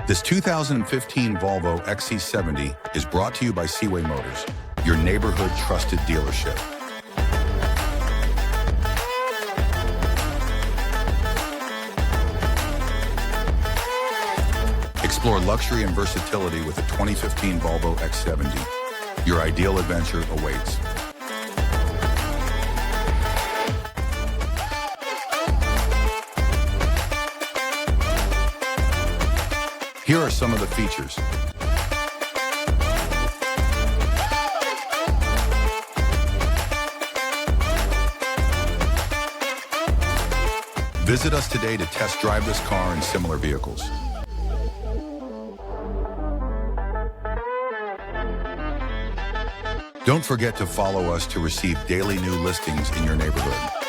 This 2015 Volvo XC70 is brought to you by Seaway Motors, your neighborhood trusted dealership. Explore luxury and versatility with the 2015 Volvo XC70. Your ideal adventure awaits. Here are some of the features. Visit us today to test drive this car and similar vehicles. Don't forget to follow us to receive daily new listings in your neighborhood.